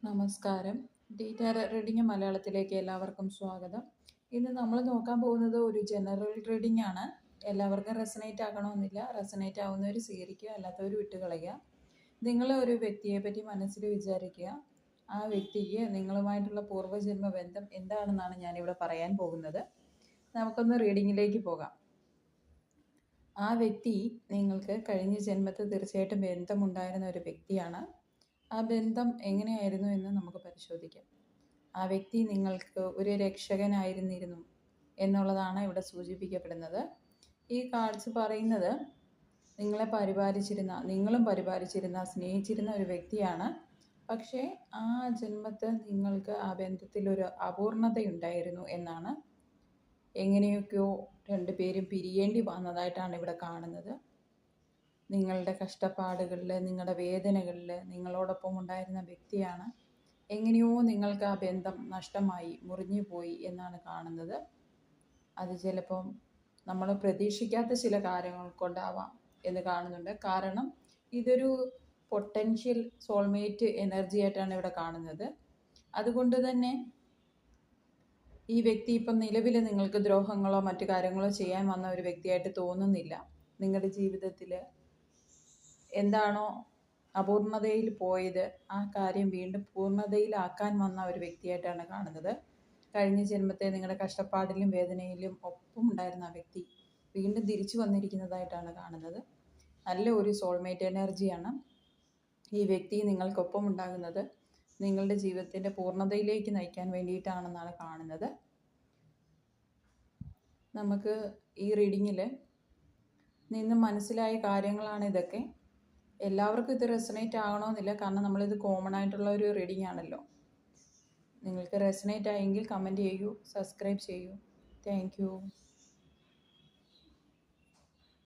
നമസ്കാരം. Detail reading മലയാളത്തിലേക്ക് എല്ലാവർക്കും സ്വാഗതം. ഇന്ന് നമ്മൾ നോക്കാൻ പോകുന്നത് ഒരു ജനറൽ റീഡിംഗ് ആണ്. എല്ലാവർക്കും റെസനേറ്റ് ആകണമെന്നില്ല. റെസനേറ്റ് ആവുന്നവർ സ്വീകരിക്കുക, അല്ലാത്തവർ വിട്ടുകളയുക. നിങ്ങൾ ഒരു വ്യക്തിയെ പറ്റി മനസ്സിൽ വിചാരിക്കുക. ആ വ്യക്തിക്ക് നിങ്ങളുമായിട്ടുള്ള പൂർവ്വജന്മ ബന്ധം എന്താണെന്നാണ് ഞാനിവിടെ പറയാൻ പോകുന്നത്. നമുക്കൊന്ന് റീഡിങ്ങിലേക്ക് പോകാം. ആ വ്യക്തി നിങ്ങൾക്ക് കഴിഞ്ഞ ജന്മത്തിൽ തീർച്ചയായിട്ടും ബന്ധമുണ്ടായിരുന്ന ഒരു വ്യക്തിയാണ്. ആ ബന്ധം എങ്ങനെയായിരുന്നു എന്ന് നമുക്ക് പരിശോധിക്കാം. ആ വ്യക്തി നിങ്ങൾക്ക് ഒരു രക്ഷകനായിരുന്നിരുന്നു എന്നുള്ളതാണ് ഇവിടെ സൂചിപ്പിക്കപ്പെടുന്നത്. ഈ കാർഡ്സ് പറയുന്നത് നിങ്ങളും പരിപാലിച്ചിരുന്ന സ്നേഹിച്ചിരുന്ന ഒരു വ്യക്തിയാണ്. പക്ഷേ ആ ജന്മത്തിൽ നിങ്ങൾക്ക് ആ ബന്ധത്തിലൊരു അപൂർണതയുണ്ടായിരുന്നു എന്നാണ്. എങ്ങനെയൊക്കെയോ രണ്ടുപേരും പിരിയേണ്ടി വന്നതായിട്ടാണ് ഇവിടെ കാണുന്നത്. നിങ്ങളുടെ കഷ്ടപ്പാടുകളിൽ, നിങ്ങളുടെ വേദനകളിൽ നിങ്ങളോടൊപ്പം ഉണ്ടായിരുന്ന വ്യക്തിയാണ്. എങ്ങനെയോ നിങ്ങൾക്ക് ആ ബന്ധം നഷ്ടമായി, മുറിഞ്ഞു പോയി എന്നാണ് കാണുന്നത്. അത് ചിലപ്പം നമ്മൾ പ്രതീക്ഷിക്കാത്ത ചില കാര്യങ്ങൾ കൊണ്ടാവാം എന്ന് കാണുന്നുണ്ട്. കാരണം ഇതൊരു പൊട്ടൻഷ്യൽ സോൾമേറ്റ് എനർജി ആയിട്ടാണ് ഇവിടെ കാണുന്നത്. അതുകൊണ്ട് തന്നെ ഈ വ്യക്തി ഇപ്പം നിലവിൽ നിങ്ങൾക്ക് ദ്രോഹങ്ങളോ മറ്റു കാര്യങ്ങളോ ചെയ്യാൻ വന്ന ഒരു വ്യക്തിയായിട്ട് തോന്നുന്നില്ല. നിങ്ങളുടെ ജീവിതത്തിൽ എന്താണോ അപൂർണതയിൽ പോയത് ആ കാര്യം വീണ്ടും പൂർണ്ണതയിലാക്കാൻ വന്ന ഒരു വ്യക്തിയായിട്ടാണ് കാണുന്നത്. കഴിഞ്ഞ ജന്മത്തെ നിങ്ങളുടെ കഷ്ടപ്പാടിലും വേദനയിലും ഒപ്പം ഉണ്ടായിരുന്ന ആ വ്യക്തി വീണ്ടും തിരിച്ചു വന്നിരിക്കുന്നതായിട്ടാണ് കാണുന്നത്. നല്ല ഒരു സോൾമേറ്റ് എനർജിയാണ്. ഈ വ്യക്തി നിങ്ങൾക്കൊപ്പം ഉണ്ടാകുന്നത് നിങ്ങളുടെ ജീവിതത്തിൻ്റെ പൂർണ്ണതയിലേക്ക് നയിക്കാൻ വേണ്ടിയിട്ടാണെന്നാണ് കാണുന്നത്. നമുക്ക് ഈ റീഡിങ്ങിൽ നിന്ന് മനസ്സിലായ കാര്യങ്ങളാണ് ഇതൊക്കെ. എല്ലാവർക്കും ഇത് റെസനേറ്റ് ആകണമെന്നില്ല, കാരണം നമ്മളിത് കോമൺ ആയിട്ടുള്ള ഒരു റീഡിംഗ് ആണല്ലോ. നിങ്ങൾക്ക് റെസനേറ്റ് ആയെങ്കിൽ കമൻറ്റ് ചെയ്യൂ, സബ്സ്ക്രൈബ് ചെയ്യൂ. Thank you.